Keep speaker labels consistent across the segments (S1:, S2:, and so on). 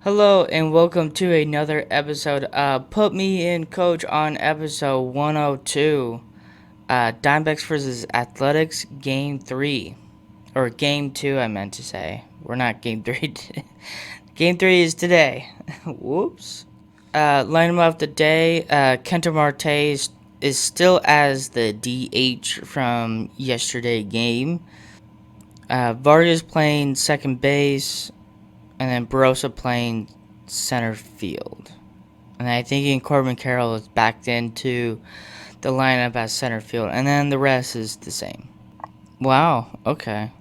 S1: Hello and welcome to another episode of Put Me in Coach on episode 102. Diamondbacks versus Athletics game 3. Or game 2, I meant to say. We're not game 3. Game 3 is today. Whoops. Lineup of the day, Kenta Marte is still as the DH from yesterday game. Vargas playing second base, and then Barossa playing center field. And I think Corbin Carroll is backed into the lineup as center field, and then the rest is the same. Wow, okay.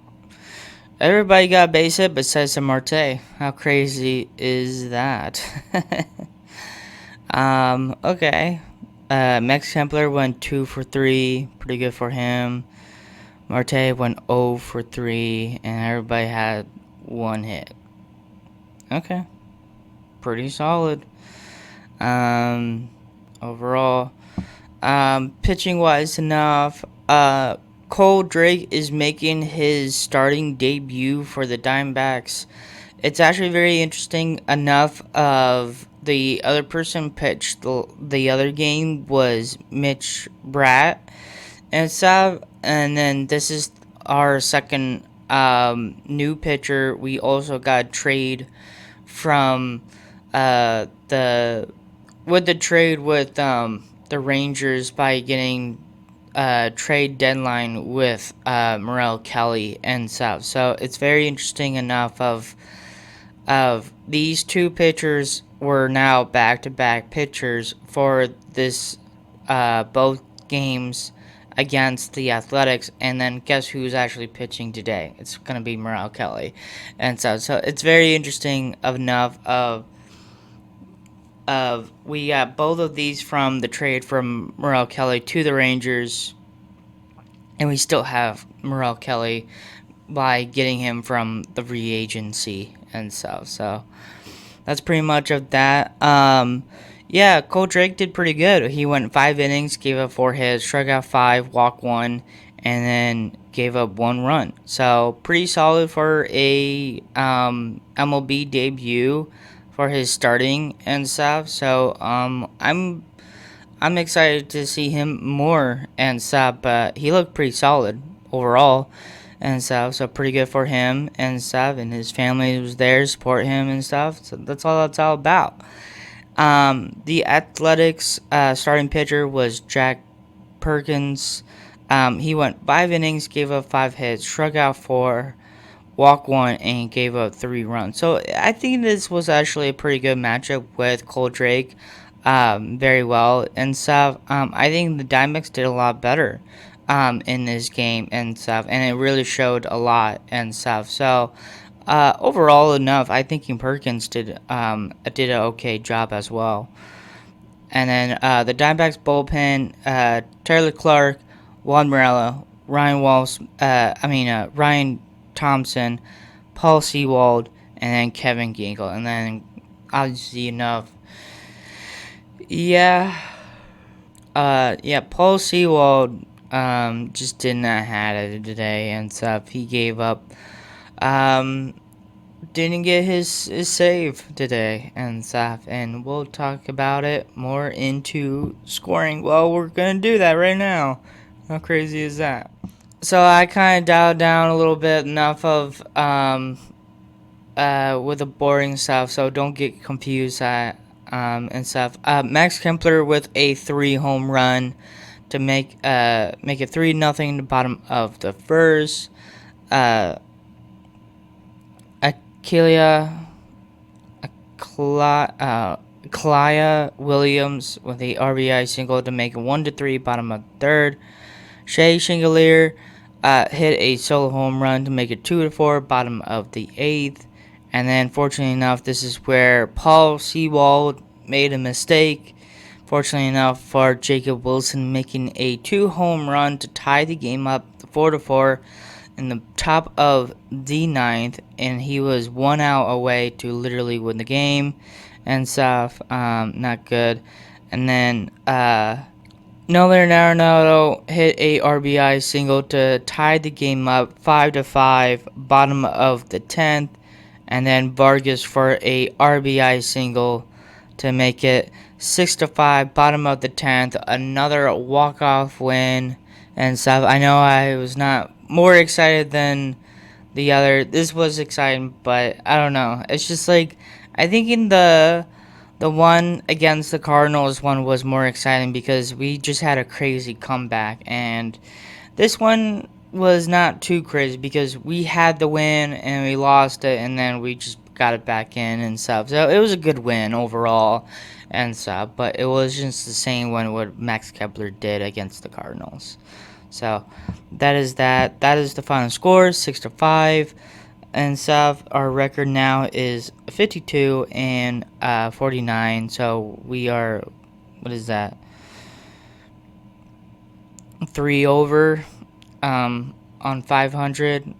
S1: Everybody got a base hit besides Marte. How crazy is that? Okay. Max Kempler went 2 for 3. Pretty good for him. Marte went 0 for 3, and everybody had one hit. Okay. Pretty solid. Overall, pitching wise enough, Cole Drake is making his starting debut for the Diamondbacks. It's actually very interesting enough. Of the other person pitched the other game was Mitch Bratt and stuff, and then this is our second new pitcher. We also got a trade from the with the trade with the Rangers by getting trade deadline with Morel Kelly and stuff. So it's very interesting enough of these two pitchers were now back-to-back pitchers for this both games against the Athletics, and then guess who's actually pitching today? It's going to be Morel Kelly. And so it's very interesting enough of we got both of these from the trade from Morel Kelly to the Rangers, and we still have Morel Kelly by getting him from the free agency and stuff. So that's pretty much of that. Yeah, Cole Drake did pretty good. He went 5 innings, gave up 4 hits, struck out 5, walked 1, and then gave up 1 run. So pretty solid for a MLB debut for his starting and stuff. So I'm excited to see him more and stuff. But he looked pretty solid overall and stuff. So pretty good for him and stuff. And his family was there to support him and stuff. So that's all about. The Athletics starting pitcher was Jack Perkins. He went 5 innings, gave up 5 hits, struck out 4, walked 1, and gave up 3 runs. So I think this was actually a pretty good matchup with Cole Drake. Very well and stuff. I think the Diamondbacks did a lot better in this game and stuff, and it really showed a lot and stuff. So overall enough, I think Perkins did an okay job as well. And then the Diamondbacks bullpen, Taylor Clark, Juan Morello, Ryan Thompson, Paul Sewald, and then Kevin Ginkel. And then obviously enough, Paul Sewald just did not have it today and stuff. He gave up. Didn't get his save today and stuff, and we'll talk about it more into scoring. Well, we're gonna do that right now. How crazy is that? So I kind of dialed down a little bit enough of with the boring stuff, so don't get confused and stuff. Max Kempler with a 3 home run to make it 3-0 in the bottom of the first. Klia Williams with a RBI single to make it 1-3 bottom of the third. Shea Shingalier hit a solo home run to make it 2-4 bottom of the 8th. And then fortunately enough, this is where Paul Sewald made a mistake. Fortunately enough for Jacob Wilson, making a 2 home run to tie the game up 4-4 in the top of the 9th, and he was 1 out away to literally win the game and stuff. Not good. And then Nolan Arenado hit a RBI single to tie the game up 5-5 bottom of the 10th. and then Vargas for a RBI single to make it 6-5. Bottom of the 10th, another walk-off win and stuff. I know I was not more excited than the other. This was exciting, but I don't know. It's just like I think in the one against the Cardinals one was more exciting because we just had a crazy comeback, and this one was not too crazy because we had the win and we lost it, and then we just got it back in and stuff. So it was a good win overall and stuff, but it was just the same one what Max Kepler did against the Cardinals. So that is that. That is the final score, 6-5 and stuff. Our record now is 52 and 49. So we are, what is that? 3 over on 500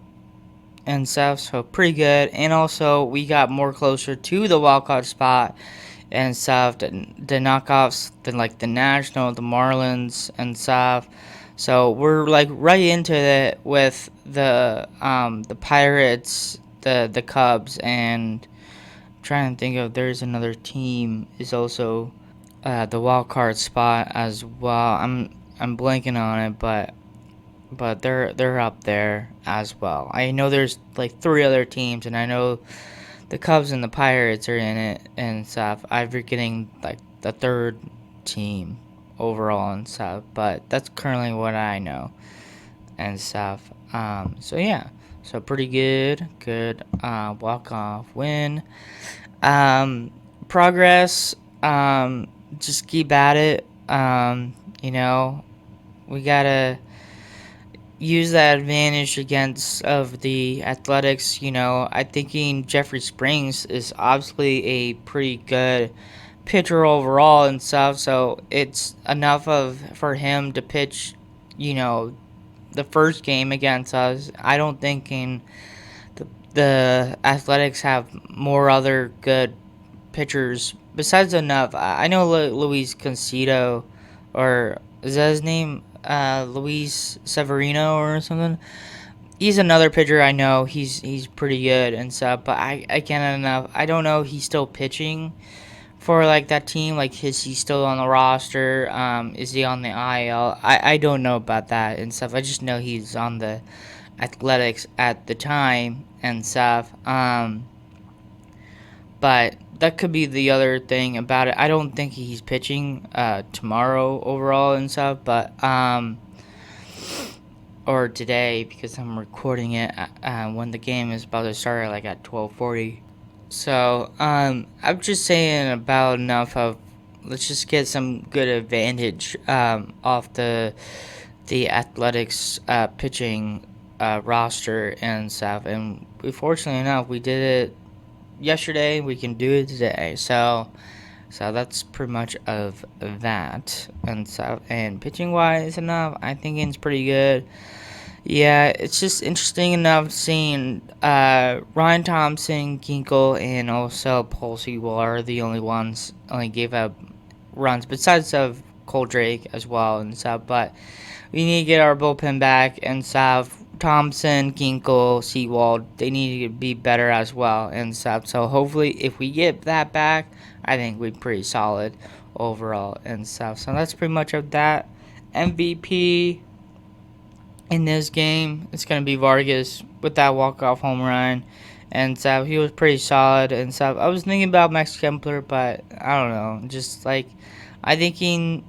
S1: and stuff. So pretty good. And also we got more closer to the wildcard spot and stuff. The knockoffs, like the National, the Marlins and stuff. So we're like right into it with the Pirates, the Cubs, and I'm trying to think of there's another team is also the wild card spot as well. I'm blanking on it, but they're up there as well. I know there's like 3 other teams, and I know the Cubs and the Pirates are in it and stuff. I'm forgetting like the third team overall and stuff, but that's currently what I know and stuff. So yeah, so pretty good walk off win. Progress. Just keep at it. You know, we gotta use that advantage against of the Athletics. You know, I thinking Jeffrey Springs is obviously a pretty good pitcher overall and stuff. So it's enough of for him to pitch. You know, the first game against us. I don't think the Athletics have more other good pitchers besides enough. I know Luis Concito, or is that his name? Luis Severino or something. He's another pitcher I know. He's pretty good and stuff, but I can't enough. I don't know. He's still pitching for like that team. Like is he still on the roster? Is he on the IL? I don't know about that and stuff. I just know he's on the Athletics at the time and stuff. But that could be the other thing about it. I don't think he's pitching tomorrow overall and stuff, but or today because I'm recording it when the game is about to start like at 12:40. So I'm just saying about enough of let's just get some good advantage off the Athletics pitching roster and stuff. And fortunately enough, we did it yesterday. We can do it today. So that's pretty much of that and stuff. And pitching wise enough, I think it's pretty good. Yeah, it's just interesting enough seeing Ryan Thompson, Ginkle, and also Paul Sewell are the only ones only gave up runs besides of Cole Drake as well and stuff. But we need to get our bullpen back and stuff. Thompson, Ginkle, Sewell, they need to be better as well and stuff. So hopefully, if we get that back, I think we're pretty solid overall and stuff. So that's pretty much of that. MVP in this game, it's gonna be Vargas with that walk-off home run, and so he was pretty solid and stuff. I was thinking about Max Kepler, but I don't know, just like I think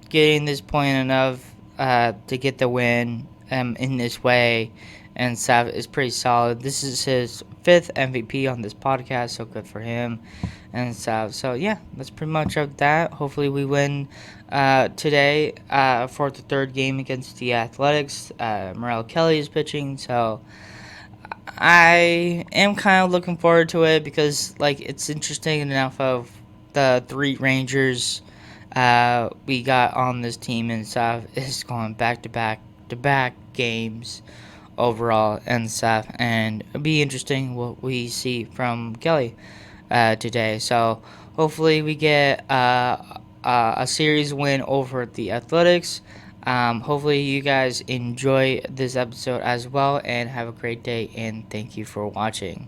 S1: getting this point enough to get the win in this way and stuff is pretty solid. This is his 5th MVP on this podcast, so good for him and stuff. So yeah, that's pretty much of that. Hopefully we win today for the 3rd game against the Athletics. Morel Kelly is pitching, so I am kind of looking forward to it because like it's interesting enough of the 3 Rangers we got on this team and stuff is going back to back games overall and stuff, and it'll be interesting what we see from Kelly today. So hopefully we get a series win over the Athletics. Hopefully you guys enjoy this episode as well and have a great day, and thank you for watching.